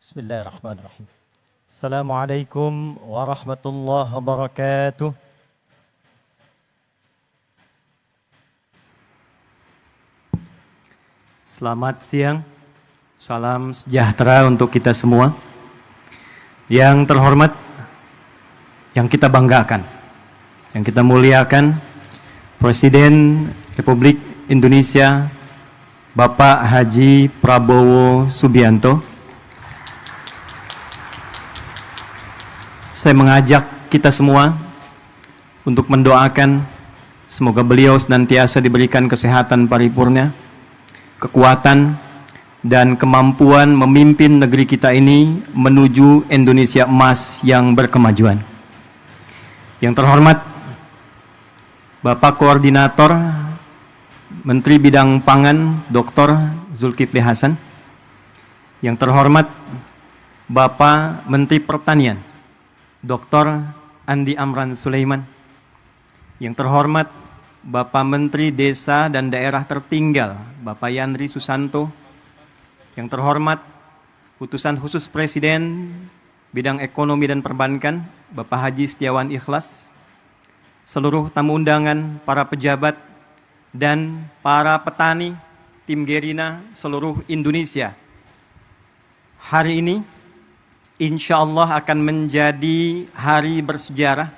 Bismillahirrahmanirrahim. Assalamualaikum warahmatullahi wabarakatuh. Selamat siang, salam sejahtera untuk kita semua. Yang terhormat, yang kita banggakan, yang kita muliakan, Presiden Republik Indonesia Bapak Haji Prabowo Subianto. Saya mengajak kita semua untuk mendoakan semoga beliau senantiasa diberikan kesehatan paripurna, kekuatan, dan kemampuan memimpin negeri kita ini menuju Indonesia emas yang berkemajuan. Yang terhormat Bapak Koordinator Menteri Bidang Pangan Dr. Zulkifli Hasan. Yang terhormat Bapak Menteri Pertanian Dr. Andi Amran Sulaiman. Yang terhormat Bapak Menteri Desa dan Daerah Tertinggal Bapak Yandri Susanto. Yang terhormat Utusan Khusus Presiden Bidang Ekonomi dan Perbankan Bapak Haji Setiawan Ikhlas. Seluruh tamu undangan, para pejabat, dan para petani tim Gerina seluruh Indonesia. Hari ini insya Allah akan menjadi hari bersejarah,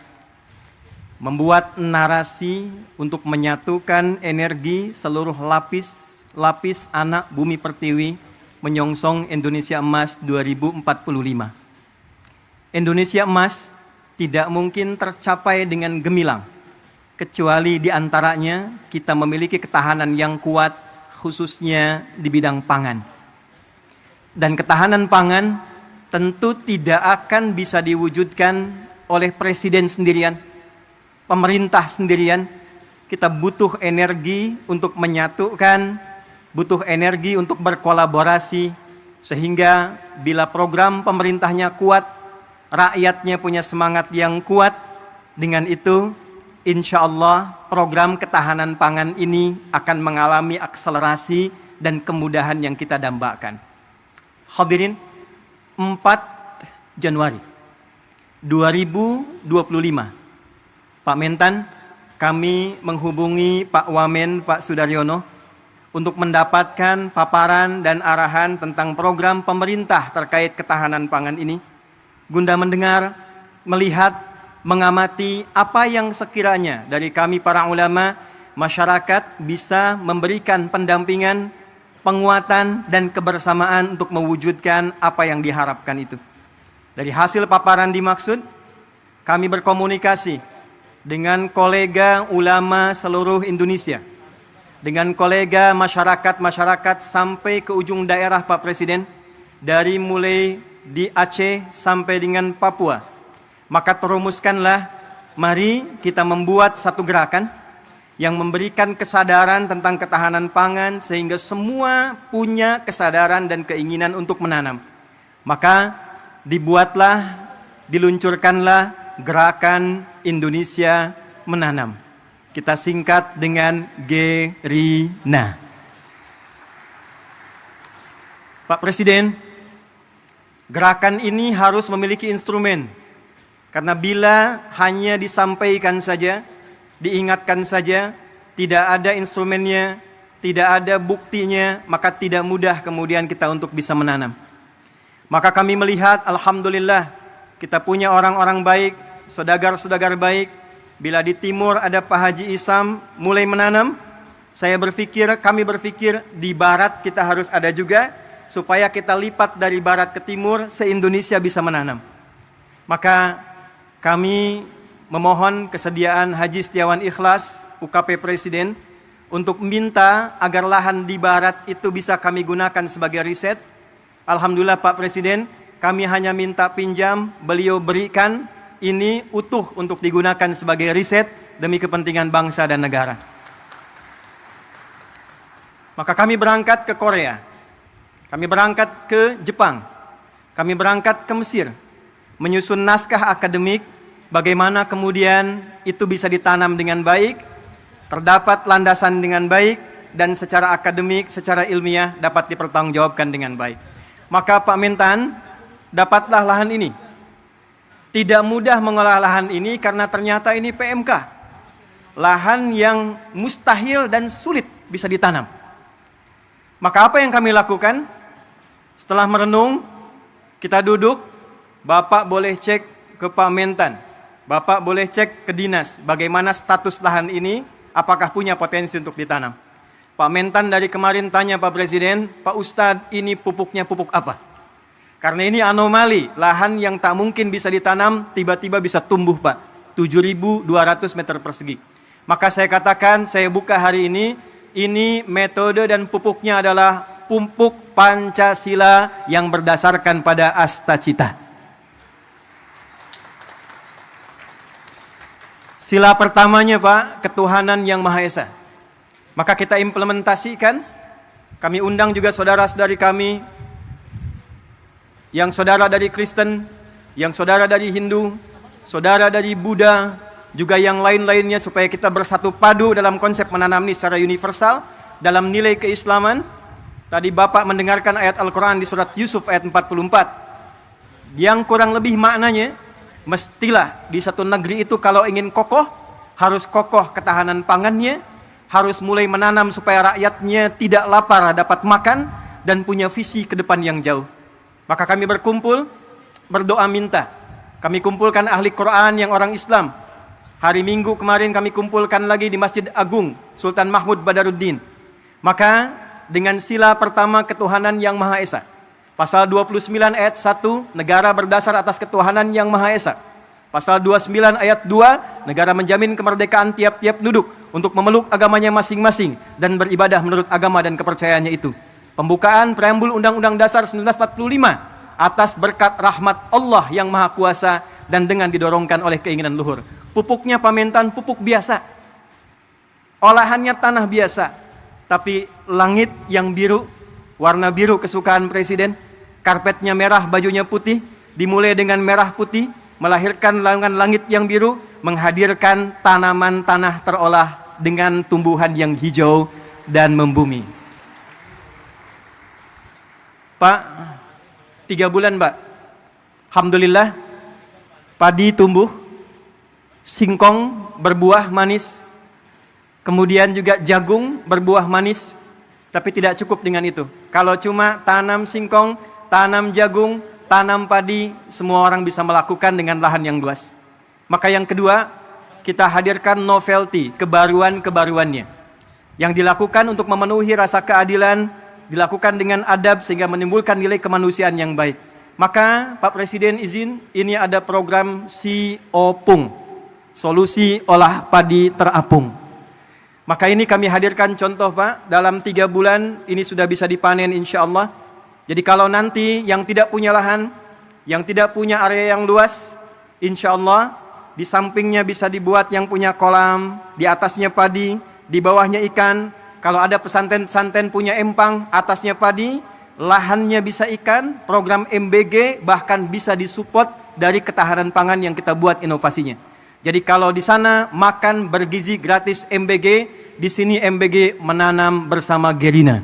membuat narasi untuk menyatukan energi seluruh lapis anak bumi pertiwi menyongsong Indonesia Emas 2045. Indonesia Emas tidak mungkin tercapai dengan gemilang, kecuali di antaranya kita memiliki ketahanan yang kuat, khususnya di bidang pangan. Dan ketahanan pangan tentu tidak akan bisa diwujudkan oleh presiden sendirian, pemerintah sendirian. Kita butuh energi untuk menyatukan, butuh energi untuk berkolaborasi, sehingga bila program pemerintahnya kuat, rakyatnya punya semangat yang kuat, dengan itu insya Allah program ketahanan pangan ini akan mengalami akselerasi dan kemudahan yang kita dambakan. Hadirin, 4 Januari 2025, Pak Mentan, kami menghubungi Pak Wamen, Pak Sudaryono, untuk mendapatkan paparan dan arahan tentang program pemerintah terkait ketahanan pangan ini, guna mendengar, melihat, mengamati apa yang sekiranya dari kami para ulama, masyarakat bisa memberikan pendampingan, penguatan, dan kebersamaan untuk mewujudkan apa yang diharapkan itu. Dari hasil paparan dimaksud, kami berkomunikasi dengan kolega ulama seluruh Indonesia, dengan kolega masyarakat sampai ke ujung daerah Pak Presiden, dari mulai di Aceh sampai dengan Papua. Maka terumuskanlah, mari kita membuat satu gerakan yang memberikan kesadaran tentang ketahanan pangan sehingga semua punya kesadaran dan keinginan untuk menanam. Maka dibuatlah, diluncurkanlah gerakan Indonesia Menanam. Kita singkat dengan Gerina. Pak Presiden, gerakan ini harus memiliki instrumen. Karena bila hanya disampaikan saja, diingatkan saja, tidak ada instrumennya, tidak ada buktinya, maka tidak mudah kemudian kita untuk bisa menanam. Maka kami melihat, alhamdulillah, kita punya orang-orang baik, saudagar-saudagar baik. Bila di timur ada Pak Haji Isam mulai menanam, kami berpikir di barat kita harus ada juga, supaya kita lipat dari barat ke timur, se-Indonesia bisa menanam. Maka kami memohon kesediaan Haji Setiawan Ikhlas, UKP Presiden, untuk minta agar lahan di barat itu bisa kami gunakan sebagai riset. Alhamdulillah Pak Presiden, kami hanya minta pinjam, beliau berikan, ini utuh untuk digunakan sebagai riset demi kepentingan bangsa dan negara. Maka kami berangkat ke Korea, kami berangkat ke Jepang, kami berangkat ke Mesir, menyusun naskah akademik, bagaimana kemudian itu bisa ditanam dengan baik, terdapat landasan dengan baik, dan secara akademik, secara ilmiah dapat dipertanggungjawabkan dengan baik. Maka Pak Mentan, dapatlah lahan ini. Tidak mudah mengolah lahan ini karena ternyata ini PMK. Lahan yang mustahil dan sulit bisa ditanam. Maka apa yang kami lakukan? Setelah merenung, kita duduk, Bapak boleh cek ke Pak Mentan, Bapak boleh cek ke dinas, bagaimana status lahan ini, apakah punya potensi untuk ditanam. Pak Mentan dari kemarin tanya Pak Presiden, Pak Ustadz ini pupuknya pupuk apa? Karena ini anomali, lahan yang tak mungkin bisa ditanam, tiba-tiba bisa tumbuh Pak, 7.200 meter persegi. Maka saya katakan, saya buka hari ini metode dan pupuknya adalah pupuk Pancasila yang berdasarkan pada Astacita. Sila pertamanya Pak, ketuhanan yang Maha Esa. Maka kita implementasikan, kami undang juga saudara-saudari kami, yang saudara dari Kristen, yang saudara dari Hindu, saudara dari Buddha, juga yang lain-lainnya supaya kita bersatu padu dalam konsep menanam ini secara universal dalam nilai keislaman. Tadi Bapak mendengarkan ayat Al-Quran di surat Yusuf ayat 44. Yang kurang lebih maknanya, mestilah di satu negeri itu kalau ingin kokoh, harus kokoh ketahanan pangannya, harus mulai menanam supaya rakyatnya tidak lapar dapat makan, dan punya visi ke depan yang jauh. Maka kami berkumpul, berdoa minta. Kami kumpulkan ahli Quran yang orang Islam. Hari Minggu kemarin kami kumpulkan lagi di Masjid Agung Sultan Mahmud Badaruddin. Maka dengan sila pertama ketuhanan yang Maha Esa. Pasal 29 ayat 1, negara berdasar atas ketuhanan yang Maha Esa. Pasal 29 ayat 2, negara menjamin kemerdekaan tiap-tiap penduduk untuk memeluk agamanya masing-masing dan beribadah menurut agama dan kepercayaannya itu. Pembukaan preambul Undang-Undang Dasar 1945 atas berkat rahmat Allah yang Maha Kuasa dan dengan didorongkan oleh keinginan luhur. Pupuknya Pak Mentan pupuk biasa. Olahannya tanah biasa. Tapi langit yang biru, warna biru kesukaan Presiden, karpetnya merah, bajunya putih, dimulai dengan merah putih, melahirkan langit yang biru, menghadirkan tanaman tanah terolah dengan tumbuhan yang hijau dan membumi. Pak, 3 bulan Pak, alhamdulillah padi tumbuh, singkong berbuah manis, kemudian juga jagung berbuah manis, tapi tidak cukup dengan itu. Kalau cuma tanam singkong, tanam jagung, tanam padi, semua orang bisa melakukan dengan lahan yang luas. Maka yang kedua, kita hadirkan novelty, kebaruan-kebaruannya, yang dilakukan untuk memenuhi rasa keadilan, dilakukan dengan adab sehingga menimbulkan nilai kemanusiaan yang baik. Maka Pak Presiden izin, ini ada program SIOPUNG, solusi olah padi terapung. Maka ini kami hadirkan contoh Pak, dalam 3 bulan ini sudah bisa dipanen insya Allah. Jadi kalau nanti yang tidak punya lahan, yang tidak punya area yang luas, insya Allah di sampingnya bisa dibuat yang punya kolam, di atasnya padi, di bawahnya ikan. Kalau ada pesantren-pesantren punya empang, atasnya padi, lahannya bisa ikan, program MBG bahkan bisa disupport dari ketahanan pangan yang kita buat inovasinya. Jadi kalau di sana makan bergizi gratis MBG, di sini MBG menanam bersama Gerina.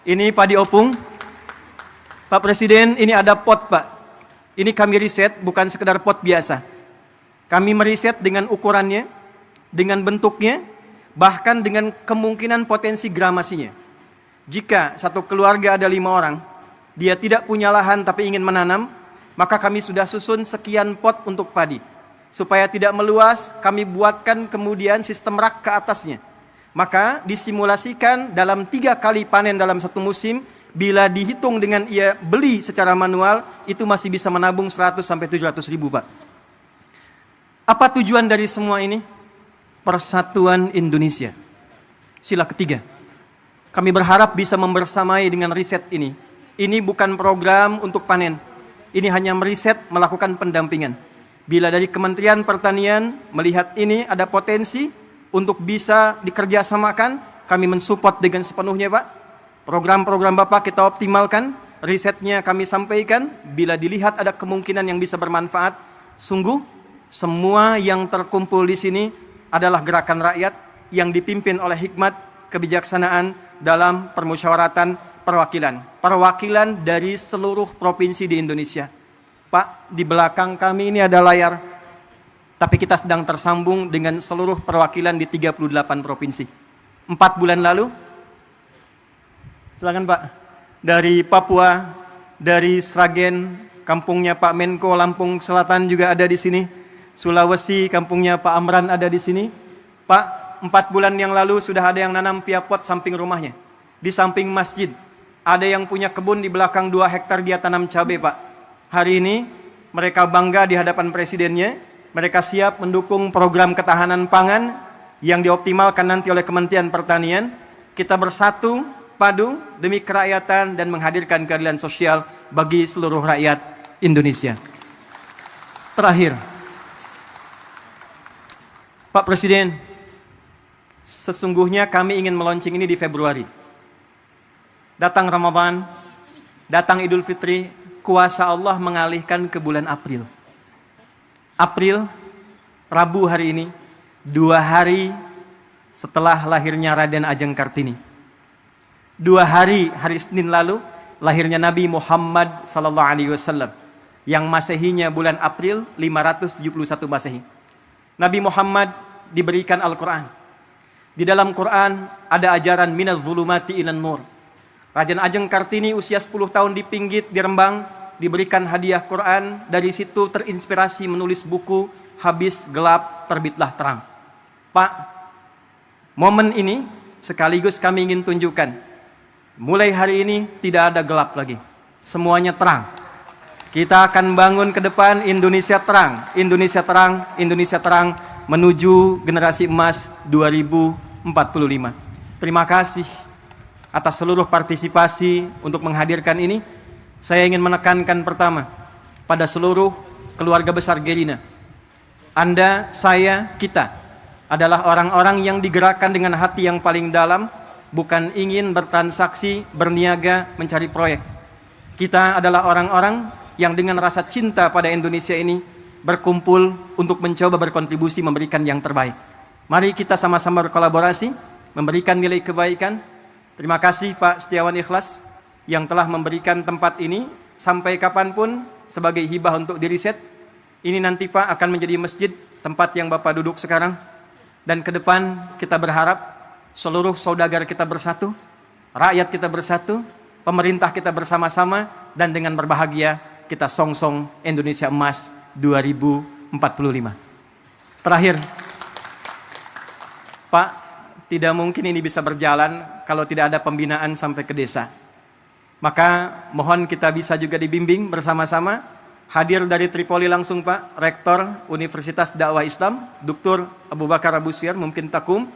Ini padi opung. Pak Presiden, ini ada pot Pak. Ini kami riset, bukan sekedar pot biasa. Kami meriset dengan ukurannya, dengan bentuknya, bahkan dengan kemungkinan potensi gramasinya. Jika satu keluarga ada 5 orang, dia tidak punya lahan tapi ingin menanam, maka kami sudah susun sekian pot untuk padi. Supaya tidak meluas, kami buatkan kemudian sistem rak ke atasnya. Maka disimulasikan dalam 3 kali panen dalam satu musim, bila dihitung dengan ia beli secara manual, itu masih bisa menabung 100 sampai 700 ribu Pak. Apa tujuan dari semua ini? Persatuan Indonesia. Sila ketiga. Kami berharap bisa membersamai dengan riset ini. Ini bukan program untuk panen. Ini hanya meriset, melakukan pendampingan. Bila dari Kementerian Pertanian melihat ini ada potensi untuk bisa dikerjasamakan, kami mensupport dengan sepenuhnya Pak. Program-program Bapak kita optimalkan, risetnya kami sampaikan. Bila dilihat ada kemungkinan yang bisa bermanfaat, sungguh semua yang terkumpul di sini adalah gerakan rakyat yang dipimpin oleh hikmat kebijaksanaan dalam permusyawaratan perwakilan dari seluruh provinsi di Indonesia. Pak, di belakang kami ini ada layar, tapi kita sedang tersambung dengan seluruh perwakilan di 38 provinsi. 4 bulan lalu, silakan Pak, dari Papua, dari Sragen, kampungnya Pak Menko, Lampung Selatan juga ada di sini. Sulawesi, kampungnya Pak Amran ada di sini. Pak, 4 bulan yang lalu sudah ada yang nanam via pot samping rumahnya. Di samping masjid, ada yang punya kebun di belakang 2 hektar dia tanam cabai Pak. Hari ini mereka bangga di hadapan presidennya, mereka siap mendukung program ketahanan pangan yang dioptimalkan nanti oleh Kementerian Pertanian. Kita bersatu padu demi kerakyatan dan menghadirkan keadilan sosial bagi seluruh rakyat Indonesia. Terakhir, Pak Presiden, sesungguhnya kami ingin meluncing ini di Februari. Datang Ramadan, datang Idul Fitri, kuasa Allah mengalihkan ke bulan April. April, Rabu hari ini, 2 hari setelah lahirnya Raden Ajeng Kartini. 2 hari, hari Senin lalu, lahirnya Nabi Muhammad SAW, yang Masehinya bulan April 571 Masehi. Nabi Muhammad diberikan Al-Quran. Di dalam Quran ada ajaran minaz zulumati ilan nur. Raden Ajeng Kartini usia 10 tahun di Pinggit, di Rembang, diberikan hadiah Quran. Dari situ terinspirasi menulis buku Habis Gelap Terbitlah Terang. Pak, momen ini sekaligus kami ingin tunjukkan, mulai hari ini tidak ada gelap lagi, semuanya terang. Kita akan bangun ke depan Indonesia terang, Indonesia terang, Indonesia terang, menuju generasi emas 2045. Terima kasih atas seluruh partisipasi untuk menghadirkan ini. Saya ingin menekankan pertama pada seluruh keluarga besar Gerina. Anda, saya, kita adalah orang-orang yang digerakkan dengan hati yang paling dalam, bukan ingin bertransaksi, berniaga, mencari proyek. Kita adalah orang-orang yang dengan rasa cinta pada Indonesia ini berkumpul untuk mencoba berkontribusi memberikan yang terbaik. Mari kita sama-sama berkolaborasi, memberikan nilai kebaikan. Terima kasih Pak Setiawan Ikhlas yang telah memberikan tempat ini sampai kapanpun sebagai hibah untuk diriset. Ini nanti Pak akan menjadi masjid, tempat yang Bapak duduk sekarang. Dan ke depan kita berharap seluruh saudagar kita bersatu, rakyat kita bersatu, pemerintah kita bersama-sama, dan dengan berbahagia kita songsong Indonesia Emas 2045. Terakhir, Pak, tidak mungkin ini bisa berjalan kalau tidak ada pembinaan sampai ke desa. Maka mohon kita bisa juga dibimbing bersama-sama. Hadir dari Tripoli langsung Pak, Rektor Universitas Dakwah Islam, Dr. Abu Bakar Abu Syir, mungkin Takum.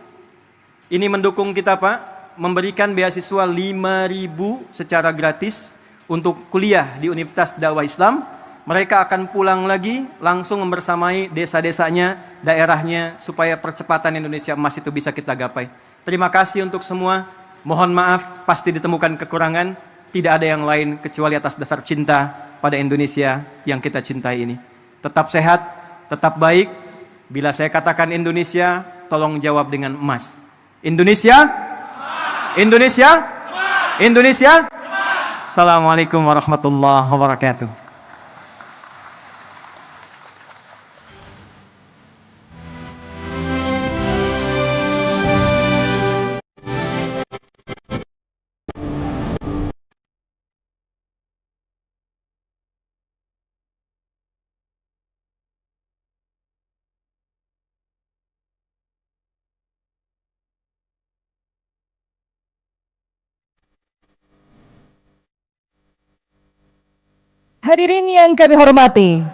Ini mendukung kita Pak, memberikan beasiswa 5.000 secara gratis untuk kuliah di Universitas Dakwah Islam. Mereka akan pulang lagi langsung membersamai desa-desanya, daerahnya, supaya percepatan Indonesia Emas itu bisa kita gapai. Terima kasih untuk semua. Mohon maaf, pasti ditemukan kekurangan. Tidak ada yang lain kecuali atas dasar cinta pada Indonesia yang kita cintai ini. Tetap sehat, tetap baik. Bila saya katakan Indonesia, tolong jawab dengan emas. Indonesia? Emas. Indonesia? Emas. Indonesia? Emas. Assalamualaikum warahmatullahi wabarakatuh. Hadirin yang kami hormati,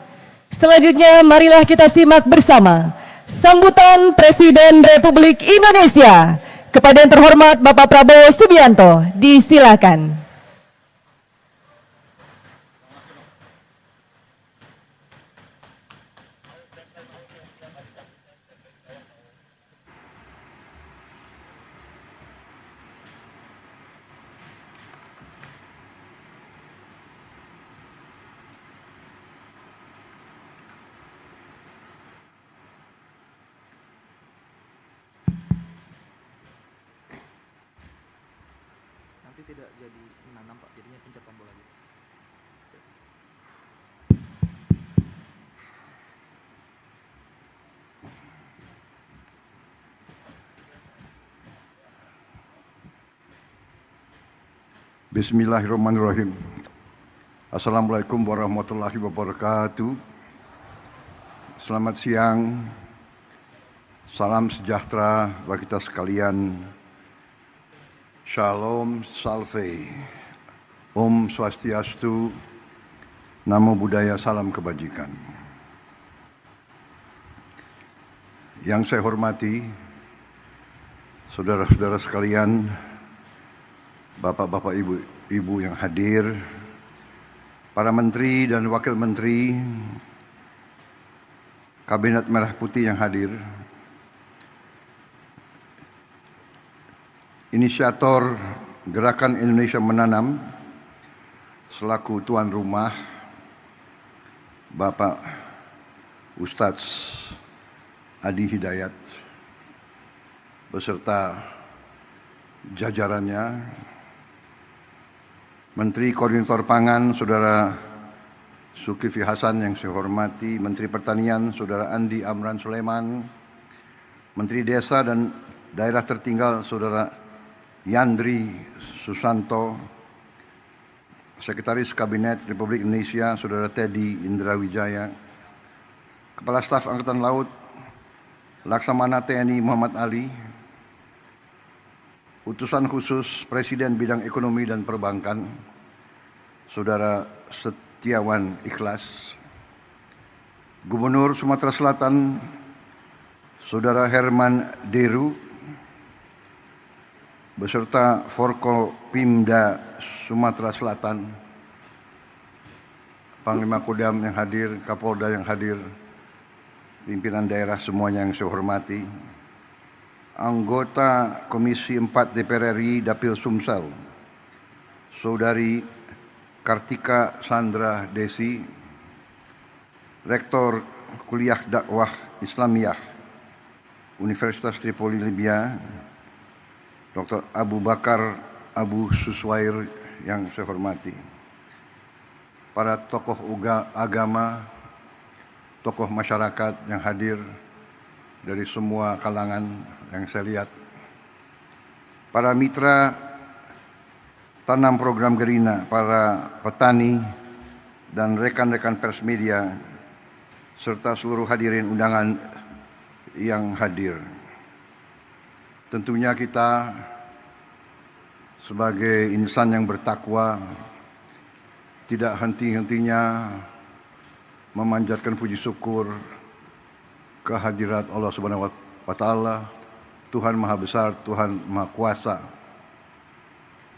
selanjutnya marilah kita simak bersama sambutan Presiden Republik Indonesia kepada yang terhormat Bapak Prabowo Subianto. Disilakan. Berarti tidak jadi menanam Pak, jadinya pencet tombol lagi. Bismillahirrahmanirrahim. Assalamualaikum warahmatullahi wabarakatuh. Selamat siang. Salam sejahtera bagi kita sekalian. Shalom, salve. Om Swastiastu. Namo Buddhaya, salam kebajikan. Yang saya hormati, saudara-saudara sekalian, bapak-bapak, ibu yang hadir, para menteri dan wakil menteri, Kabinet Merah Putih yang hadir, inisiator Gerakan Indonesia Menanam, selaku tuan rumah, Bapak Ustadz Adi Hidayat, beserta jajarannya, Menteri Koordinator Pangan, Saudara Zulkifli Hasan yang saya hormati, Menteri Pertanian, Saudara Andi Amran Sulaiman, Menteri Desa dan Daerah Tertinggal, Saudara Yandri Susanto, Sekretaris Kabinet Republik Indonesia, Saudara Teddy Indrawijaya, Kepala Staf Angkatan Laut, Laksamana TNI Muhammad Ali, Utusan Khusus Presiden Bidang Ekonomi dan Perbankan, Saudara Setiawan Ikhlas, Gubernur Sumatera Selatan, Saudara Herman Deru, beserta Forkopimda Sumatera Selatan, Panglima Kodam yang hadir, Kapolda yang hadir, pimpinan daerah semuanya yang saya hormati, anggota Komisi 4 DPR RI Dapil Sumsel, Saudari Kartika Sandra Desi, Rektor Kuliah Dakwah Islamiyah Universitas Tripoli Libya, Dr. Abu Bakar Abu Suswair yang saya hormati, para tokoh agama, tokoh masyarakat yang hadir dari semua kalangan yang saya lihat, para mitra tanam program Gerina, para petani dan rekan-rekan pers media, serta seluruh hadirin undangan yang hadir. Tentunya kita sebagai insan yang bertakwa tidak henti-hentinya memanjatkan puji syukur kehadirat Allah Subhanahu wa Ta'ala, Tuhan Maha Besar, Tuhan Maha Kuasa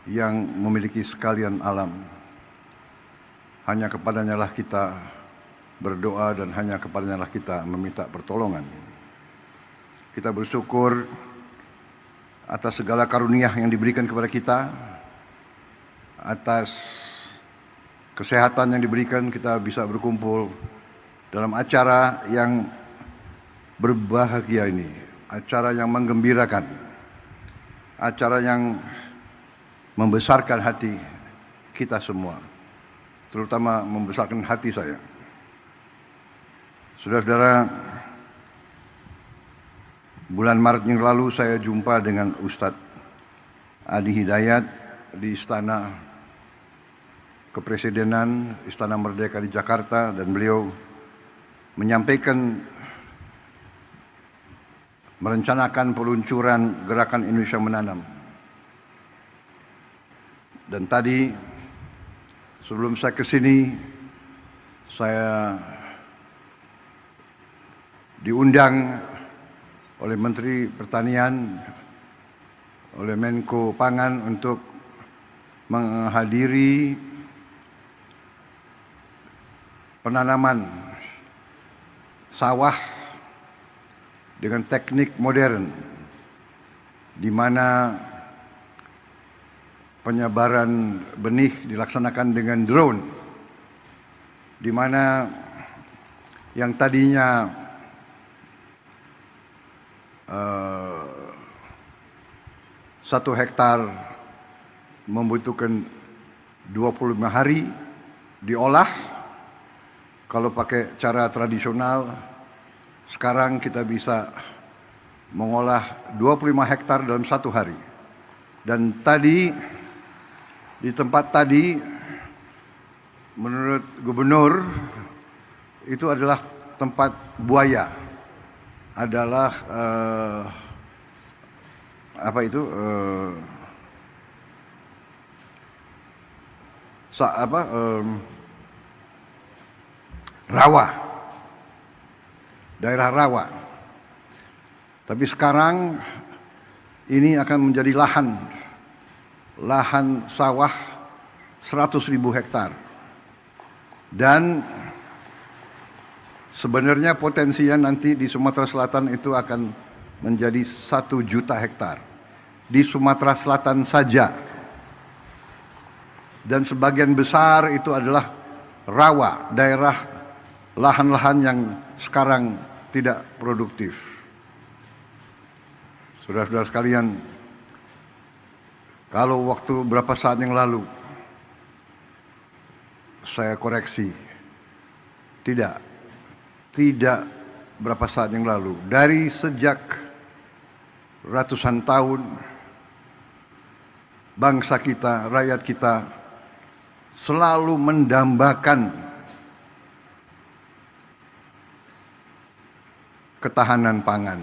yang memiliki sekalian alam. Hanya kepadanya lah kita berdoa dan hanya kepadanya lah kita meminta pertolongan. Kita bersyukur atas segala karunia yang diberikan kepada kita, atas kesehatan yang diberikan, kita bisa berkumpul dalam acara yang berbahagia ini, acara yang menggembirakan, acara yang membesarkan hati kita semua, terutama membesarkan hati saya. Saudara-saudara, bulan Maret yang lalu saya jumpa dengan Ustadz Adi Hidayat di Istana Kepresidenan, Istana Merdeka di Jakarta, dan beliau menyampaikan merencanakan peluncuran Gerakan Indonesia Menanam. Dan tadi sebelum saya ke sini, saya diundang oleh Menteri Pertanian, oleh Menko Pangan untuk menghadiri penanaman sawah dengan teknik modern, di mana penyebaran benih dilaksanakan dengan drone, di mana yang tadinya 1 hektar membutuhkan 25 hari diolah. Kalau pakai cara tradisional, sekarang kita bisa mengolah 25 hektar dalam 1 hari. Dan tadi, di tempat tadi, menurut gubernur, itu adalah tempat buaya. Adalah, rawa, daerah rawa. Tapi sekarang ini akan menjadi lahan sawah 100.000 hektar. Dan sebenarnya potensinya nanti di Sumatera Selatan itu akan menjadi 1 juta hektar. Di Sumatera Selatan saja. Dan sebagian besar itu adalah rawa, daerah lahan-lahan yang sekarang tidak produktif. Saudara-saudara sekalian, kalau waktu berapa saat yang lalu saya koreksi, tidak berapa saat yang lalu, dari sejak ratusan tahun bangsa kita, rakyat kita selalu mendambakan ketahanan pangan.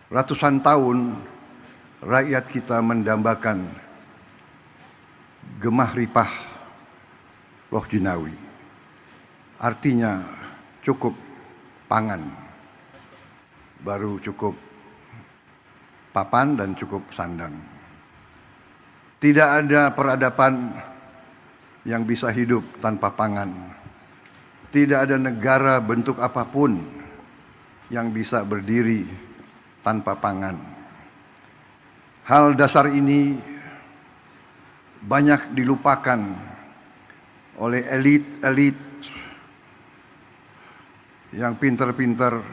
Ratusan tahun rakyat kita mendambakan gemah ripah loh jinawi. Artinya cukup pangan, baru cukup papan dan cukup sandang. Tidak ada peradaban yang bisa hidup tanpa pangan. Tidak ada negara bentuk apapun yang bisa berdiri tanpa pangan. Hal dasar ini banyak dilupakan oleh elit-elit yang pintar-pintar,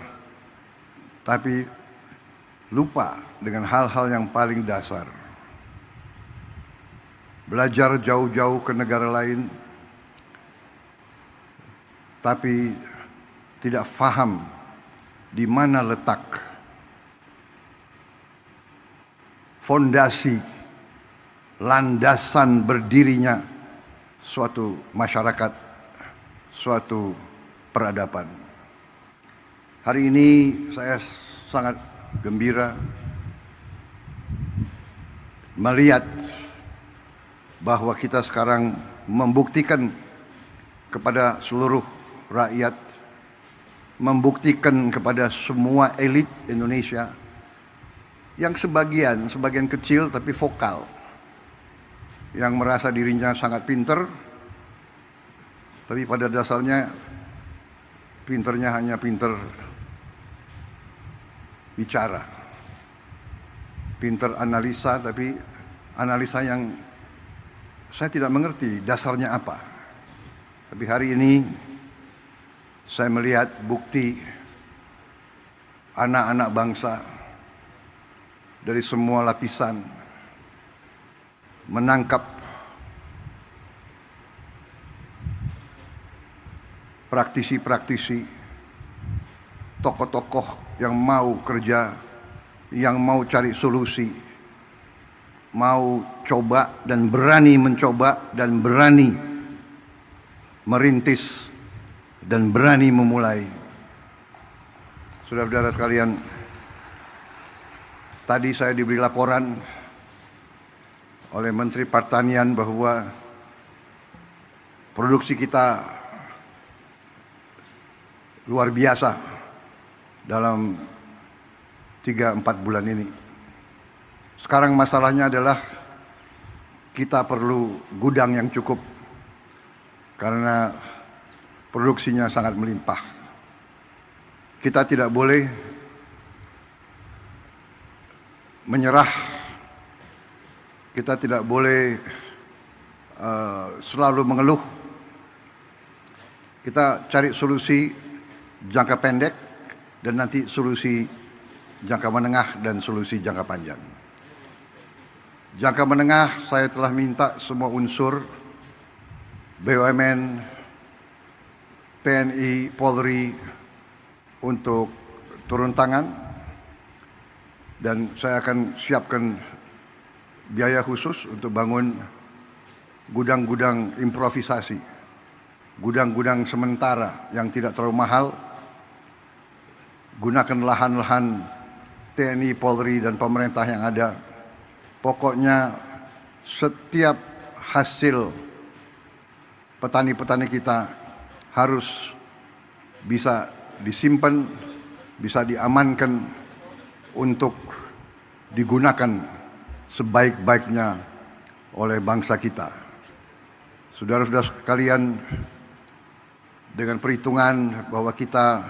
tapi lupa dengan hal-hal yang paling dasar. Belajar jauh-jauh ke negara lain, tapi tidak faham di mana letak fondasi, landasan berdirinya suatu masyarakat, suatu peradaban. Hari ini saya sangat gembira melihat bahwa kita sekarang membuktikan kepada seluruh rakyat, membuktikan kepada semua elit Indonesia yang sebagian kecil tapi vokal, yang merasa dirinya sangat pinter, tapi pada dasarnya pinternya hanya pinter bicara, pinter analisa, tapi analisa yang saya tidak mengerti dasarnya apa. Tapi hari ini saya melihat bukti anak-anak bangsa dari semua lapisan menangkap praktisi-praktisi, tokoh-tokoh yang mau kerja, yang mau cari solusi, mau coba dan berani mencoba dan berani merintis dan berani memulai. Saudara-saudara sekalian, tadi saya diberi laporan oleh Menteri Pertanian bahwa produksi kita luar biasa dalam 3-4 bulan ini. Sekarang masalahnya adalah kita perlu gudang yang cukup karena produksinya sangat melimpah. Kita tidak boleh menyerah. Kita tidak boleh selalu mengeluh. Kita cari solusi jangka pendek dan nanti solusi jangka menengah dan solusi jangka panjang. Jangka menengah saya telah minta semua unsur BUMN, TNI, Polri untuk turun tangan, dan saya akan siapkan biaya khusus untuk bangun gudang-gudang improvisasi, gudang-gudang sementara yang tidak terlalu mahal. Gunakan lahan-lahan TNI, Polri, dan pemerintah yang ada. Pokoknya setiap hasil petani-petani kita harus bisa disimpan, bisa diamankan untuk digunakan sebaik-baiknya oleh bangsa kita. Saudara-saudara sekalian, dengan perhitungan bahwa kita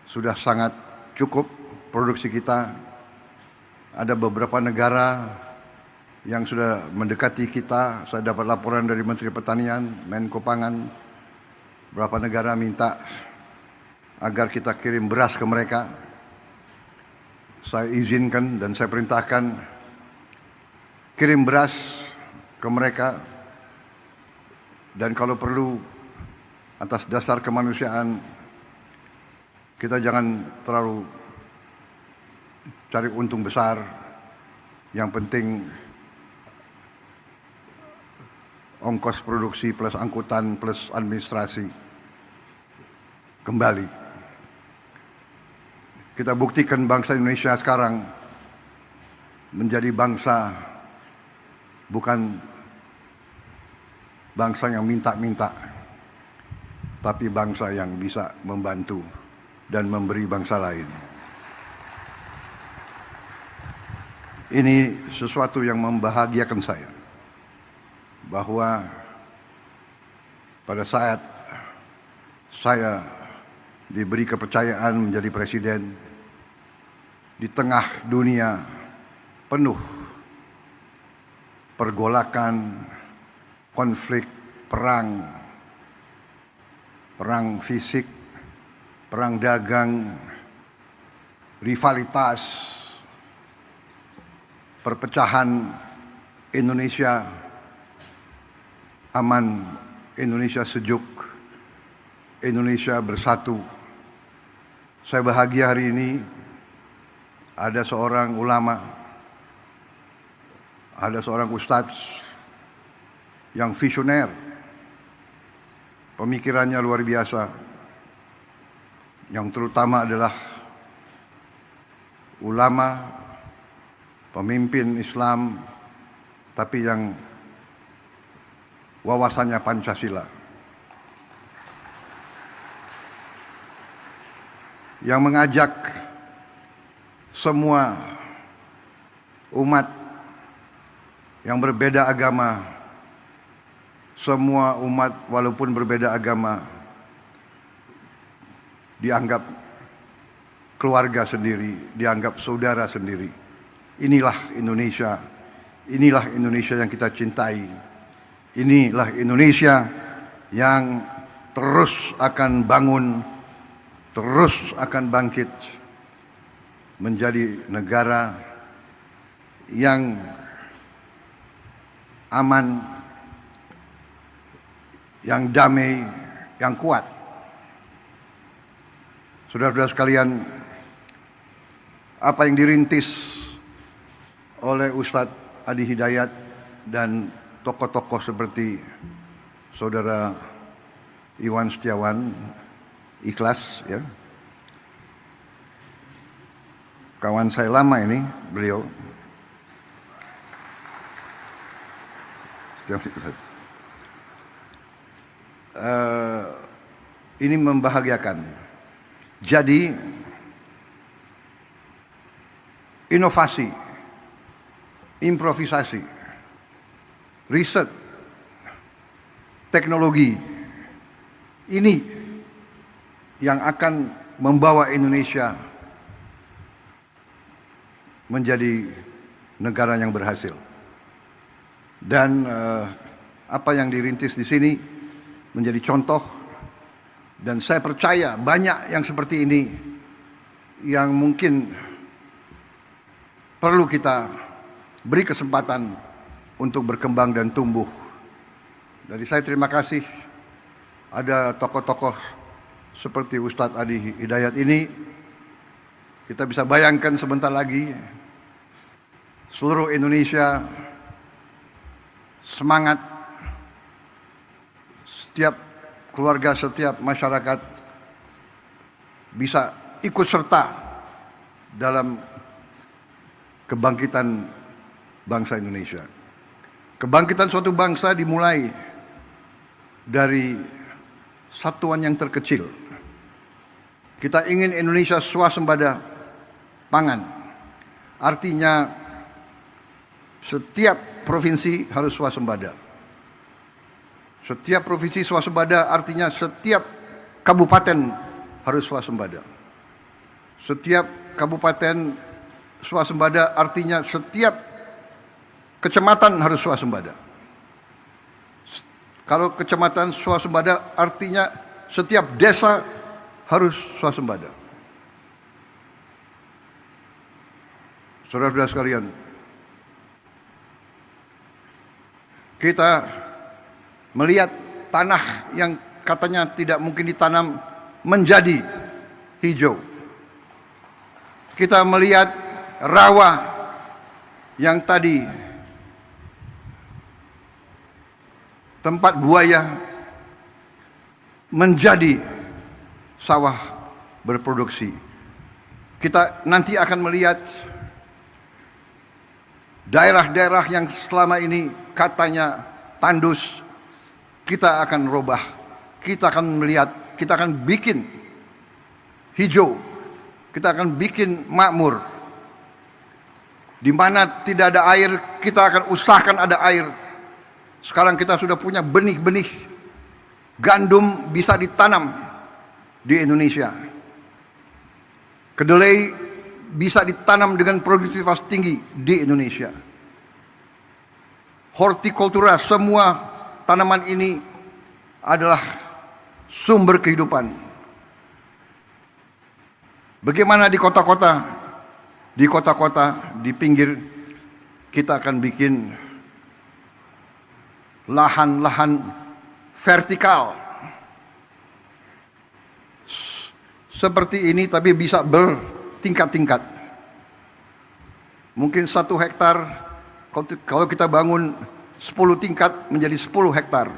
sudah sangat cukup produksi kita, ada beberapa negara yang sudah mendekati kita. Saya dapat laporan dari Menteri Pertanian, Menko Pangan, beberapa negara minta agar kita kirim beras ke mereka. Saya izinkan dan saya perintahkan kirim beras ke mereka, dan kalau perlu atas dasar kemanusiaan kita jangan terlalu cari untung besar. Yang penting ongkos produksi plus angkutan plus administrasi kembali. Kita buktikan bangsa Indonesia sekarang menjadi bangsa, bukan bangsa yang minta-minta, tapi bangsa yang bisa membantu dan memberi bangsa lain. Ini sesuatu yang membahagiakan saya, bahwa pada saat saya diberi kepercayaan menjadi presiden di tengah dunia penuh pergolakan, konflik, perang fisik, perang dagang, rivalitas, perpecahan. Indonesia aman, Indonesia sejuk, Indonesia bersatu. Saya bahagia hari ini ada seorang ulama, ada seorang ustadz yang visioner, pemikirannya luar biasa, yang terutama adalah ulama, pemimpin Islam, tapi yang wawasannya Pancasila, yang mengajak semua umat yang berbeda agama, semua umat walaupun berbeda agama dianggap keluarga sendiri, dianggap saudara sendiri. Inilah Indonesia, inilah Indonesia yang kita cintai, inilah Indonesia yang terus akan bangun, terus akan bangkit menjadi negara yang aman, yang damai, yang kuat. Saudara-saudara sekalian, apa yang dirintis oleh Ustadz Adi Hidayat dan tokoh-tokoh seperti Saudara Iwan Setiawan, ikhlas ya. Kawan saya lama ini beliau. Ini membahagiakan. Jadi inovasi, improvisasi, riset, teknologi ini yang akan membawa Indonesia menjadi negara yang berhasil. Dan apa yang dirintis di sini menjadi contoh, dan saya percaya banyak yang seperti ini yang mungkin perlu kita beri kesempatan untuk berkembang dan tumbuh. Dari saya terima kasih ada tokoh-tokoh seperti Ustadz Adi Hidayat ini. Kita bisa bayangkan sebentar lagi seluruh Indonesia semangat, setiap keluarga, setiap masyarakat bisa ikut serta dalam kebangkitan bangsa Indonesia. Kebangkitan suatu bangsa dimulai dari satuan yang terkecil. Kita ingin Indonesia swasembada pangan. Artinya setiap provinsi harus swasembada. Setiap provinsi swasembada artinya setiap kabupaten harus swasembada. Setiap kabupaten swasembada artinya setiap kecamatan harus swasembada. Kalau kecamatan swasembada artinya setiap desa harus swasembada. Saudara-saudara sekalian, kita melihat tanah yang katanya tidak mungkin ditanam menjadi hijau. Kita melihat rawa yang tadi tempat buaya menjadi sawah berproduksi. Kita nanti akan melihat daerah-daerah yang selama ini katanya tandus, kita akan robah, kita akan melihat, kita akan bikin hijau, kita akan bikin makmur. Di mana tidak ada air, kita akan usahakan ada air. Sekarang kita sudah punya benih-benih gandum bisa ditanam di Indonesia. Kedelai bisa ditanam dengan produktivitas tinggi di Indonesia. Hortikultura, semua tanaman ini adalah sumber kehidupan. Bagaimana di kota-kota? Di kota-kota, di pinggir, kita akan bikin lahan-lahan vertikal. Seperti ini tapi bisa bertingkat-tingkat. Mungkin 1 hektar, kalau kita bangun 10 tingkat menjadi 10 hektar.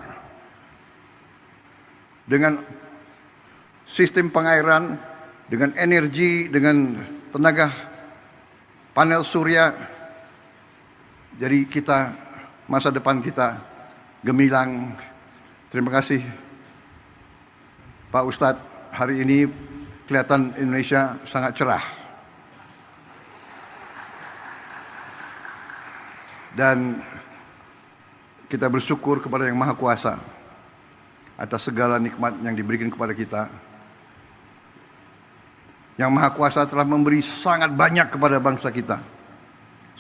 Dengan sistem pengairan, dengan energi, dengan tenaga panel surya. Jadi kita, masa depan kita gemilang. Terima kasih Pak Ustadz, hari ini kelihatan Indonesia sangat cerah. Dan kita bersyukur kepada Yang Maha Kuasa atas segala nikmat yang diberikan kepada kita. Yang Maha Kuasa telah memberi sangat banyak kepada bangsa kita.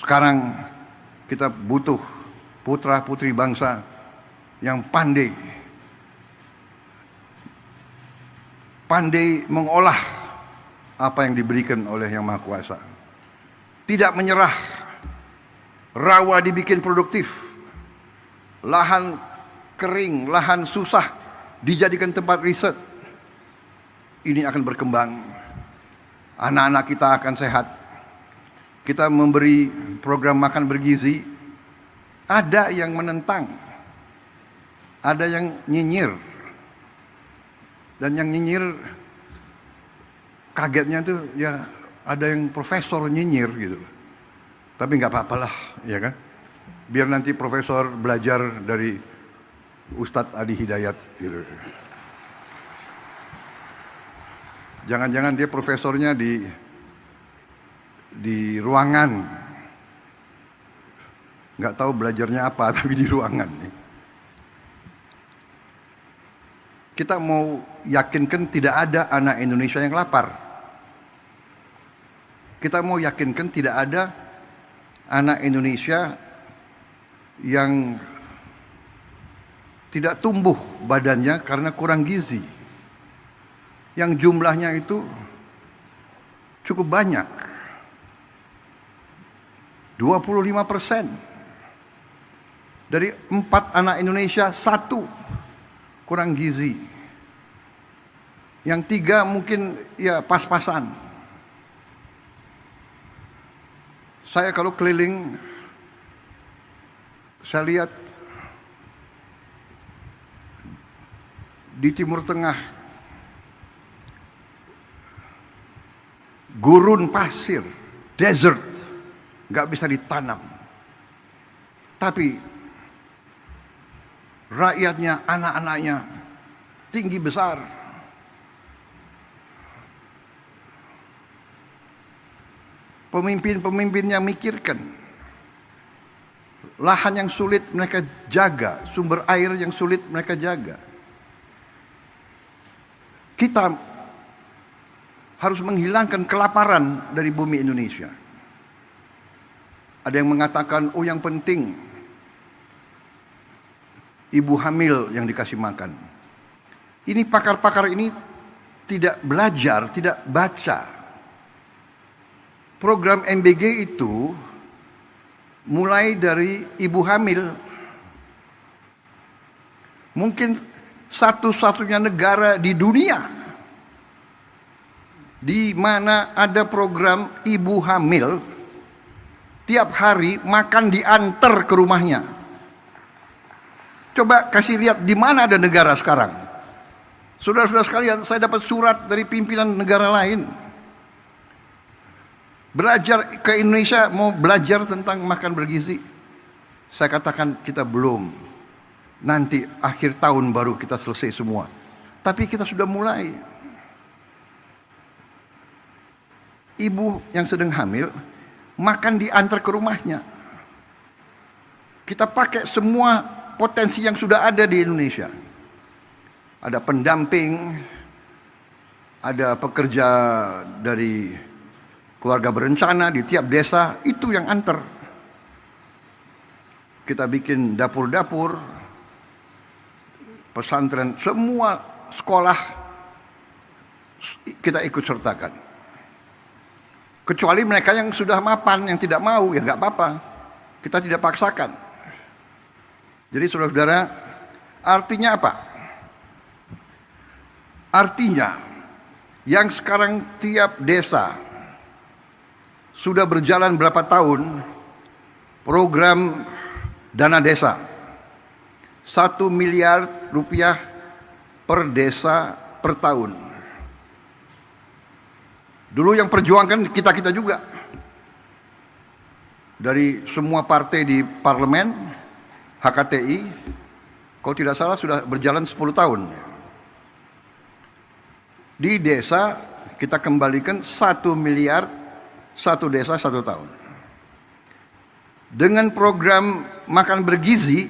Sekarang kita butuh putra-putri bangsa yang pandai mengolah apa yang diberikan oleh Yang Maha Kuasa. Tidak menyerah, rawa dibikin produktif, lahan kering, lahan susah dijadikan tempat riset. Ini akan berkembang. Anak-anak kita akan sehat. Kita memberi program makan bergizi. Ada yang menentang, ada yang nyinyir. Dan yang nyinyir kagetnya tuh ya ada yang profesor nyinyir gitu. Tapi nggak apa-apalah, ya kan? Biar nanti profesor belajar dari Ustadz Adi Hidayat gitu. Jangan-jangan dia profesornya di ruangan. Nggak tahu belajarnya apa, tapi di ruangan. Kita mau yakinkan tidak ada anak Indonesia yang lapar. Kita mau yakinkan tidak ada anak Indonesia yang tidak tumbuh badannya karena kurang gizi. Yang jumlahnya itu cukup banyak. 25%. Dari 4 anak Indonesia, 1 kurang gizi. Yang 3 mungkin ya pas-pasan. Saya kalau keliling, saya lihat di Timur Tengah, gurun pasir, desert, nggak bisa ditanam. Tapi rakyatnya, anak-anaknya tinggi besar. Pemimpin-pemimpinnya mikirkan. Lahan yang sulit mereka jaga, sumber air yang sulit mereka jaga. Kita harus menghilangkan kelaparan dari bumi Indonesia. Ada yang mengatakan, oh yang penting ibu hamil yang dikasih makan. Ini pakar-pakar ini tidak belajar, tidak baca. Program MBG itu mulai dari ibu hamil. Mungkin satu-satunya negara di dunia di mana ada program ibu hamil tiap hari makan diantar ke rumahnya. Coba kasih lihat di mana ada negara sekarang. Saudara-saudara sekalian, saya dapat surat dari pimpinan negara lain. Belajar ke Indonesia, mau belajar tentang makan bergizi. Saya katakan kita belum. Nanti akhir tahun baru kita selesai semua. Tapi kita sudah mulai. Ibu yang sedang hamil makan diantar ke rumahnya. Kita pakai semua potensi yang sudah ada di Indonesia. Ada pendamping, ada pekerja dari keluarga berencana di tiap desa, itu yang antar. Kita bikin dapur-dapur, pesantren, semua sekolah kita ikut sertakan. Kecuali mereka yang sudah mapan, yang tidak mau, ya nggak apa-apa. Kita tidak paksakan. Jadi saudara-saudara, artinya apa? Artinya, yang sekarang tiap desa sudah berjalan berapa tahun program dana desa. 1 miliar rupiah per desa per tahun. Dulu yang perjuangkan kita-kita juga. Dari semua partai di parlemen, HKTI, kalau tidak salah sudah berjalan 10 tahun. Di desa kita kembalikan 1 miliar, 1 desa 1 tahun. Dengan program makan bergizi,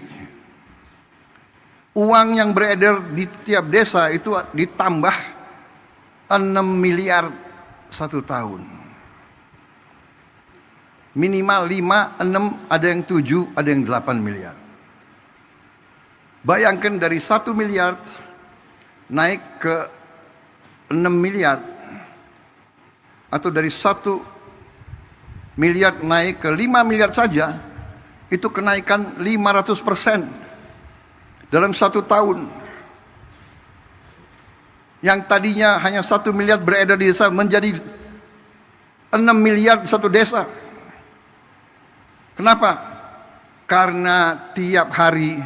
uang yang beredar di tiap desa itu ditambah 6 miliar 1 tahun. Minimal 5, 6, ada yang 7, ada yang 8 miliar. Bayangkan dari 1 miliar naik ke 6 miliar, atau dari 1 miliar naik ke 5 miliar saja, itu kenaikan 500% dalam 1 tahun. Yang tadinya hanya 1 miliar beredar di desa menjadi 6 miliar di 1 desa. Kenapa? Karena tiap hari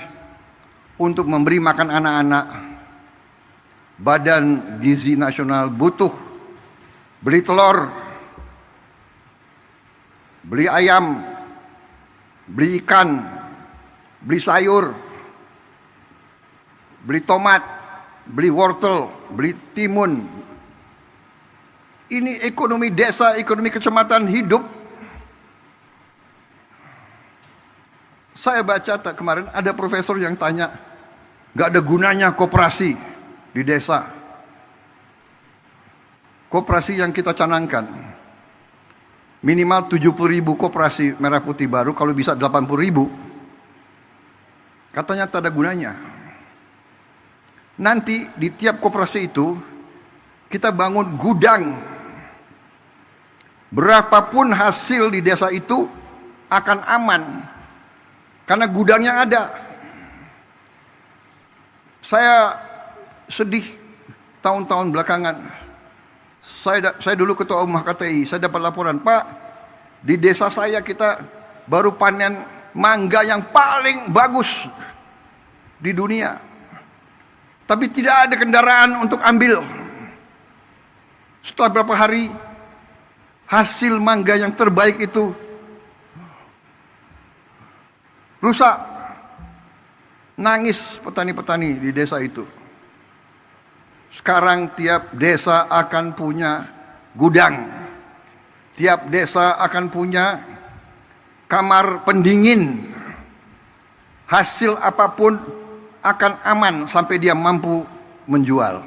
untuk memberi makan anak-anak, Badan Gizi Nasional butuh beli telur, beli ayam, beli ikan, beli sayur, beli tomat, beli wortel, beli timun. Ini ekonomi desa, ekonomi kecamatan hidup. Saya baca kemarin ada profesor yang tanya, gak ada gunanya koperasi di desa. Koperasi yang kita canangkan minimal 70.000 koperasi merah putih baru, kalau bisa 80.000. Katanya tak ada gunanya. Nanti di tiap koperasi itu kita bangun gudang. Berapapun hasil di desa itu akan aman karena gudangnya ada. Saya sedih tahun-tahun belakangan. Saya dulu ketua umum HKTI, saya dapat laporan, Pak, di desa saya kita baru panen mangga yang paling bagus di dunia. Tapi tidak ada kendaraan untuk ambil. Setelah berapa hari, hasil mangga yang terbaik itu rusak. Nangis petani-petani di desa itu. Sekarang tiap desa akan punya gudang. Tiap desa akan punya kamar pendingin. Hasil apapun akan aman sampai dia mampu menjual.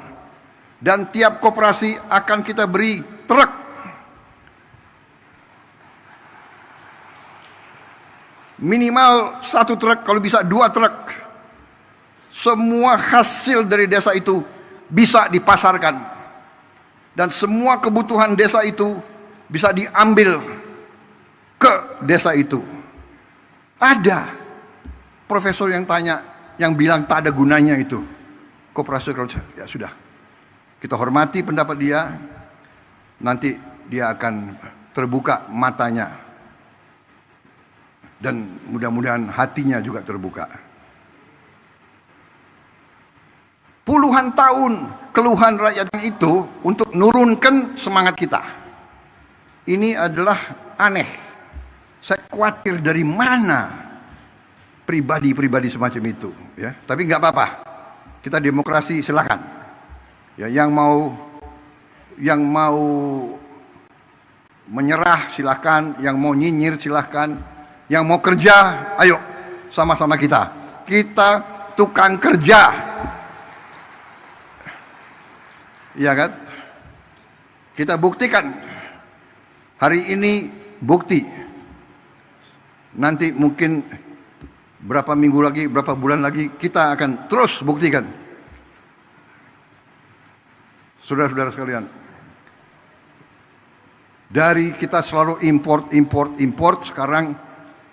Dan tiap koperasi akan kita beri truk. Minimal 1 truk, kalau bisa 2 truk. Semua hasil dari desa itu bisa dipasarkan. Dan semua kebutuhan desa itu bisa diambil ke desa itu. Ada profesor yang tanya, yang bilang tak ada gunanya itu koperasi. Ya sudah, kita hormati pendapat dia. Nanti dia akan terbuka matanya dan mudah-mudahan hatinya juga terbuka. Puluhan tahun keluhan rakyat itu untuk nurunkan semangat kita. Ini adalah aneh. Saya khawatir dari mana pribadi-pribadi semacam itu, ya. Tapi nggak apa-apa. Kita demokrasi, silakan. Ya, yang mau menyerah silakan, yang mau nyinyir silakan, yang mau kerja, ayo sama-sama kita. Kita tukang kerja. Iya kan? Kita buktikan. Hari ini bukti. Nanti mungkin berapa minggu lagi, berapa bulan lagi kita akan terus buktikan. Saudara-saudara sekalian, dari kita selalu import, sekarang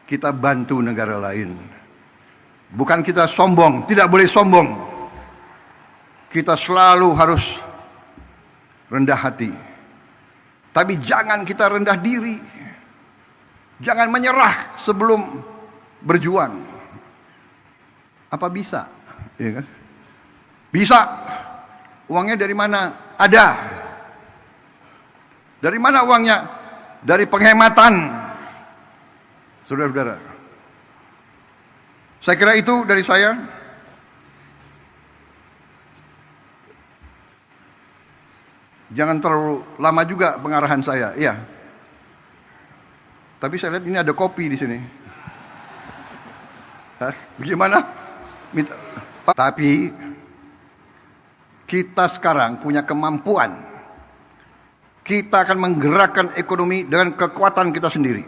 kita bantu negara lain. Bukan kita sombong, tidak boleh sombong. Kita selalu harus rendah hati. Tapi jangan kita rendah diri. Jangan menyerah sebelum berjuang. Apa bisa? Ya kan? Bisa. Uangnya dari mana? Ada. Dari mana uangnya? Dari penghematan. Saudara-saudara. Saya kira itu dari saya. Jangan terlalu lama juga pengarahan saya, iya. Tapi saya lihat ini ada kopi di sini. Hah? Bagaimana? Tapi kita sekarang punya kemampuan. Kita akan menggerakkan ekonomi dengan kekuatan kita sendiri.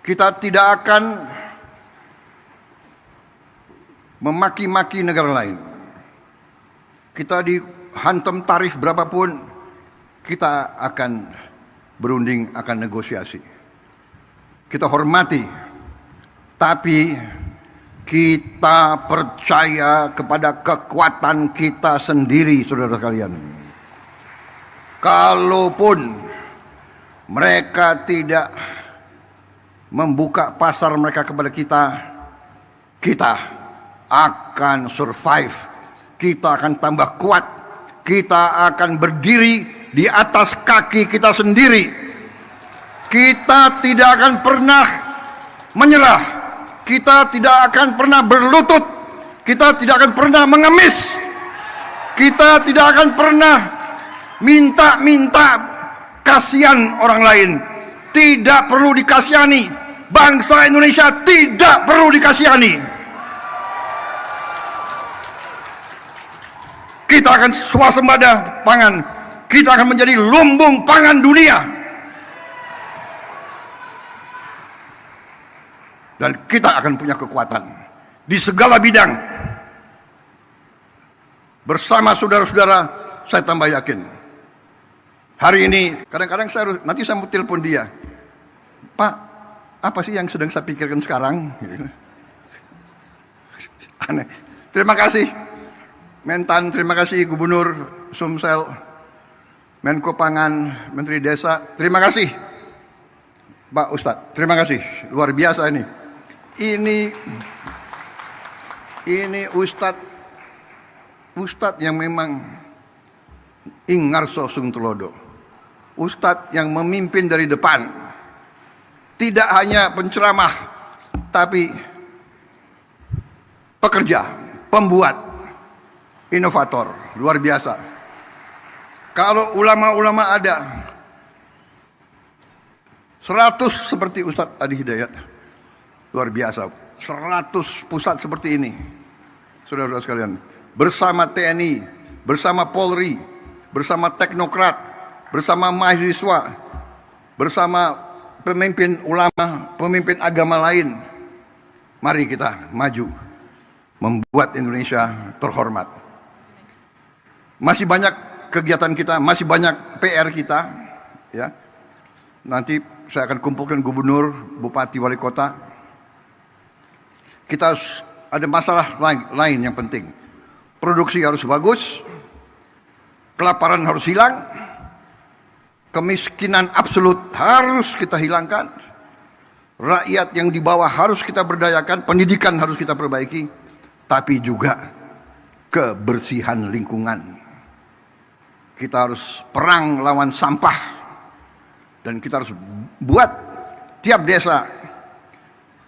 Kita tidak akan memaki-maki negara lain. Kita dihantam tarif berapapun, kita akan berunding, akan negosiasi. Kita hormati, tapi kita percaya kepada kekuatan kita sendiri, saudara sekalian. Kalaupun mereka tidak membuka pasar mereka kepada kita, kita akan survive. Kita akan tambah kuat. Kita akan berdiri di atas kaki kita sendiri. Kita tidak akan pernah menyerah. Kita tidak akan pernah berlutut. Kita tidak akan pernah mengemis. Kita tidak akan pernah minta kasihan orang lain. Tidak perlu dikasihani. Bangsa Indonesia tidak perlu dikasihani. Kita akan swasembada pangan. Kita akan menjadi lumbung pangan dunia. Dan kita akan punya kekuatan di segala bidang. Bersama saudara-saudara, saya tambah yakin. Hari ini, kadang-kadang nanti saya mau telepon dia. Pak, Apa sih yang sedang saya pikirkan sekarang? Aneh. Terima kasih Mentan, terima kasih Gubernur Sumsel, Menko Pangan, Menteri Desa, terima kasih Pak Ustadz, terima kasih, luar biasa ini. Ini Ustadz yang memang ingarso sung tulodo. Ustadz yang memimpin dari depan. Tidak hanya penceramah, tapi pekerja, pembuat, inovator, luar biasa. Kalau ulama-ulama ada 100 seperti Ustadz Adi Hidayat, luar biasa. 100 pusat seperti ini, saudara-saudara sekalian, bersama TNI, bersama Polri, bersama teknokrat, bersama mahasiswa, bersama pemimpin ulama, pemimpin agama lain. Mari kita maju, membuat Indonesia terhormat. Masih banyak kegiatan kita, masih banyak PR kita, ya. Nanti saya akan kumpulkan gubernur, bupati, wali kota. Kita ada masalah lain yang penting. Produksi harus bagus, kelaparan harus hilang, kemiskinan absolut harus kita hilangkan, rakyat yang di bawah harus kita berdayakan, pendidikan harus kita perbaiki, tapi juga kebersihan lingkungan. Kita harus perang lawan sampah, dan kita harus buat tiap desa,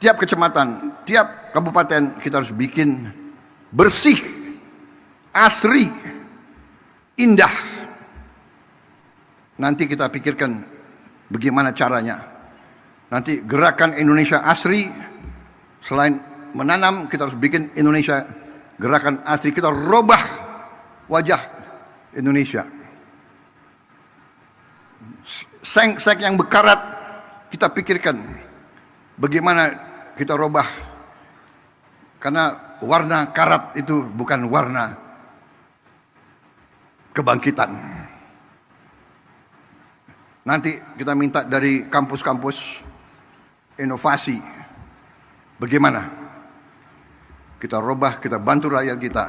tiap kecamatan, tiap kabupaten kita harus bikin bersih, asri, indah. Nanti kita pikirkan bagaimana caranya. Nanti gerakan Indonesia Asri, selain menanam, kita harus bikin Indonesia gerakan asri. Kita robah wajah Indonesia. Seng-seng yang berkarat, kita pikirkan bagaimana kita robah. Karena warna karat itu bukan warna kebangkitan. Nanti kita minta dari kampus-kampus inovasi. Bagaimana kita robah, kita bantu rakyat kita.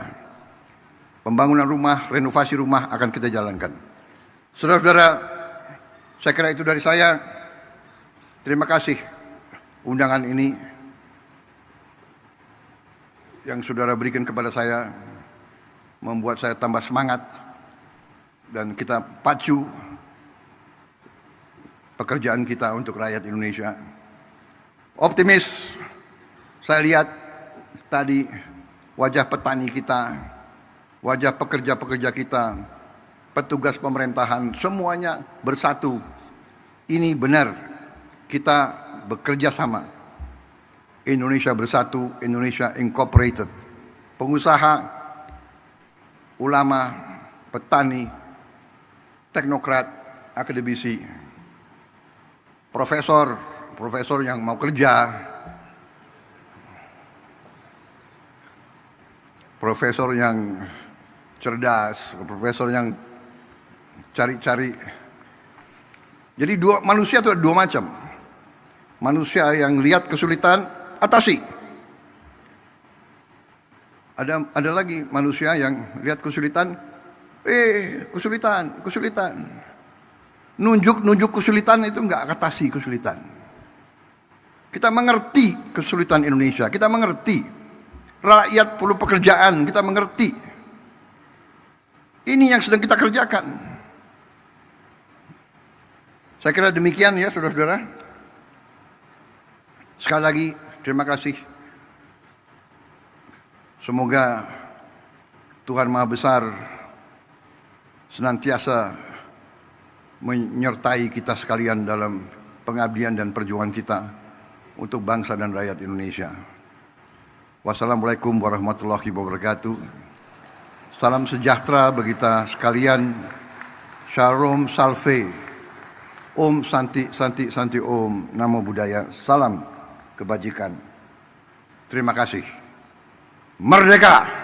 Pembangunan rumah, renovasi rumah akan kita jalankan. Saudara-saudara, saya kira itu dari saya. Terima kasih undangan ini yang saudara berikan kepada saya, membuat saya tambah semangat, dan kita pacu pekerjaan kita untuk rakyat Indonesia. Optimis, saya lihat tadi wajah petani kita, wajah pekerja-pekerja kita, petugas pemerintahan, semuanya bersatu. Ini benar, kita bekerja sama. Indonesia bersatu, Indonesia incorporated. Pengusaha, ulama, petani, teknokrat, akademisi, profesor yang mau kerja, profesor yang cerdas, profesor yang cari-cari. Jadi manusia itu ada dua macam. Manusia yang lihat kesulitan, atasi. Ada lagi manusia yang lihat kesulitan, kesulitan. Nunjuk kesulitan itu enggak atasi kesulitan. Kita mengerti kesulitan Indonesia, kita mengerti rakyat perlu pekerjaan, kita mengerti. Ini yang sedang kita kerjakan. Saya kira demikian ya saudara-saudara. Sekali lagi terima kasih. Semoga Tuhan Maha Besar senantiasa menyertai kita sekalian dalam pengabdian dan perjuangan kita untuk bangsa dan rakyat Indonesia. Wassalamualaikum warahmatullahi wabarakatuh. Salam sejahtera bagi kita sekalian. Shalom Salve. Om Santi Santi Santi Om. Namo Buddhaya. Salam kebajikan. Terima kasih. Merdeka!